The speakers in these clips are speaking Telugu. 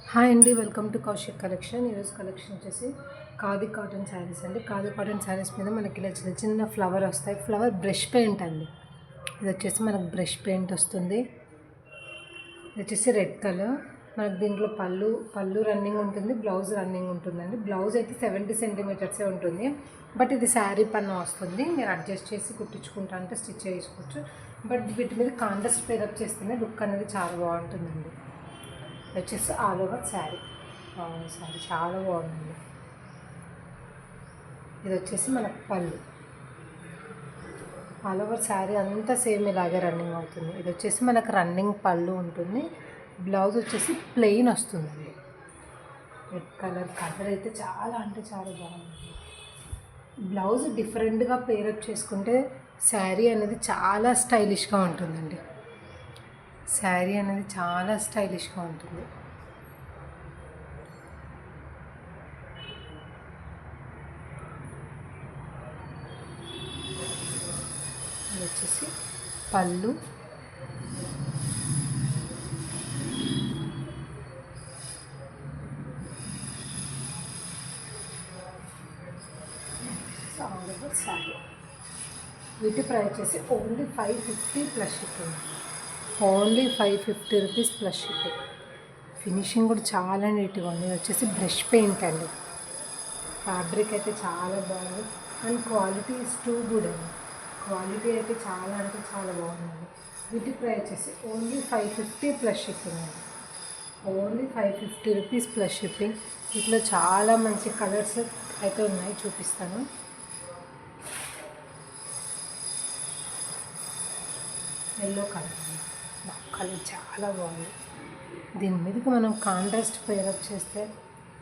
హాయ్ అండి, వెల్కమ్ టు కౌశిక్ కలెక్షన్. ఈరోజు కలెక్షన్ వచ్చేసి ఖాదీ కాటన్ శారీస్ అండి. ఖాదీ కాటన్ శారీస్ మీద మనకి ఇలా చిన్న చిన్న ఫ్లవర్ వస్తాయి. ఫ్లవర్ బ్రష్ పెయింట్ అండి. ఇది వచ్చేసి మనకు బ్రష్ పెయింట్ వస్తుంది. ఇది వచ్చేసి రెడ్ కలర్. మనకు దీంట్లో పళ్ళు రన్నింగ్ ఉంటుంది, బ్లౌజ్ రన్నింగ్ ఉంటుందండి. బ్లౌజ్ అయితే 70 సెంటీమీటర్సే ఉంటుంది, బట్ ఇది శారీ పన్న వస్తుంది. మీరు అడ్జస్ట్ చేసి కుట్టించుకుంటా అంటే స్టిచ్ చేసుకోవచ్చు. బట్ వీటి మీద కాంట్రాస్ట్ పేరప్ చేస్తేనే లుక్ అనేది చాలా బాగుంటుందండి. వచ్చేసి ఆల్ ఓవర్ శారీ చాలా బాగుందండి. ఇది వచ్చేసి మనకు పళ్ళు. ఆల్ ఓవర్ శారీ అంతా సేమ్ ఇలాగే రన్నింగ్ అవుతుంది. ఇది వచ్చేసి మనకు రన్నింగ్ పళ్ళు ఉంటుంది. బ్లౌజ్ వచ్చేసి ప్లెయిన్ వస్తుందండి. రెడ్ కలర్ అయితే చాలా అంటే చాలా బాగుంది. బ్లౌజ్ డిఫరెంట్గా పేరప్ చేసుకుంటే శారీ అనేది చాలా స్టైలిష్గా ఉంటుందండి. శారీ అనేది చాలా స్టైలిష్గా ఉంటుంది. ఇది వచ్చేసి పళ్ళు. All over sari. వీటి ప్రైస్ వచ్చేసి only 550 plus shipping. Only 550 rupees plus shipping. Finishing కూడా చాలా నీట్గా ఉంది. వచ్చేసి బ్రష్ పెయింట్ అండి. ఫ్యాబ్రిక్ అయితే చాలా బాగుంది and quality is too good అండి. క్వాలిటీ అయితే చాలా అంటే చాలా బాగుందండి. వీటి ప్రైస్ వచ్చేసి ఓన్లీ 550 ప్లస్ షిప్పింగ్ అండి. Only 550 rupees plus shipping. వీటిలో చాలా మంచి కలర్స్ అయితే ఉన్నాయి, చూపిస్తాను. ఎల్లో కలర్ చాలా బాగుంది. దీని మీదకి మనం కాంట్రాస్ట్ పేరప్ చేస్తే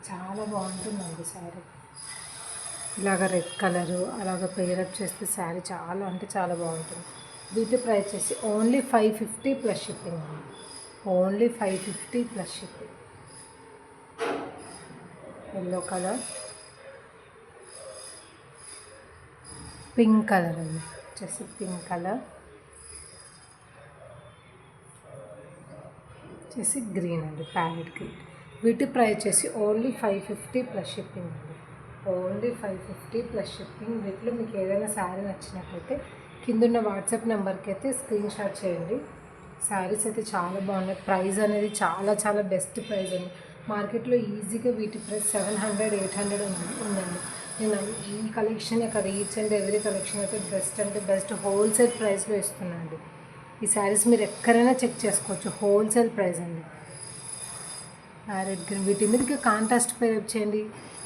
చాలా బాగుంటుందండి శారీ. ఇలాగ రెడ్ కలరు అలాగ పేరప్ చేస్తే శారీ చాలా అంటే చాలా బాగుంటుంది. వీటి ప్రైస్ వచ్చేసి ఓన్లీ 550 ప్లస్ షిప్పింగ్ అండి. Only 550 plus shipping. Yellow colour, pink colour అండి. వచ్చేసి పింక్ కలర్, వచ్చేసి గ్రీన్ అండి, ప్యారెట్ గ్రీన్. వీటి ప్రైస్ వచ్చేసి ఓన్లీ 550 ప్లస్ షిప్పింగ్ అండి. Only 550 plus shipping. వీటిలో మీకు ఏదైనా శారీ నచ్చినట్లయితే కిందున్న వాట్సాప్ నెంబర్కి అయితే స్క్రీన్ షాట్ చేయండి. శారీస్ అయితే చాలా బాగున్నాయి. ప్రైస్ అనేది చాలా చాలా బెస్ట్ ప్రైస్ అండి. మార్కెట్లో ఈజీగా వీటి ప్రైస్ 700, 800 ఉందండి. నేను ఈ కలెక్షన్ అక్కడ ఈచ్ అండ్ ఎవ్రీ కలెక్షన్ అయితే బెస్ట్ అంటే బెస్ట్ హోల్సేల్ ప్రైస్లో ఇస్తున్నాను. ఈ శారీస్ మీరు ఎక్కడైనా చెక్ చేసుకోవచ్చు. హోల్సేల్ ప్రైస్ అండి. Red green. వీటి మీదకి కాంట్రాస్ట్ పేరప్ చేయండి.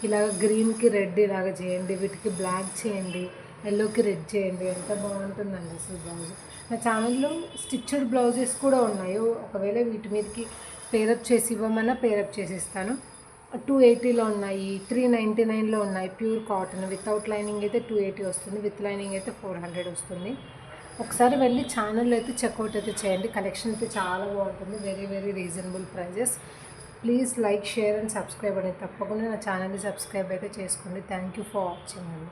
ఇలాగ గ్రీన్కి రెడ్ ఇలాగ చేయండి, వీటికి బ్లాక్ చేయండి, ఎల్లోకి రెడ్ చేయండి. ఎంత బాగుంటుందండి అసలు బ్లౌజ్. నా ఛానల్లో స్టిచ్డ్ బ్లౌజెస్ కూడా ఉన్నాయి. ఒకవేళ వీటి మీదకి పేరప్ చేసి ఇవ్వమన్నా పేరప్ చేసి ఇస్తాను. 280లో ఉన్నాయి, 399లో ఉన్నాయి. ప్యూర్ కాటన్ వితౌట్ లైనింగ్ అయితే 280 వస్తుంది, విత్ లైనింగ్ అయితే 400 వస్తుంది. ఒకసారి వెళ్ళి ఛానల్లో అయితే చెక్అవుట్ అయితే చేయండి. కలెక్షన్ అయితే చాలా బాగుంటుంది. Very very reasonable prices. Please like, share and subscribe అండి. తప్పకుండా నా ఛానల్ని సబ్స్క్రైబ్ అయితే చేసుకోండి. థ్యాంక్ యూ ఫర్ వాచింగ్ అండి.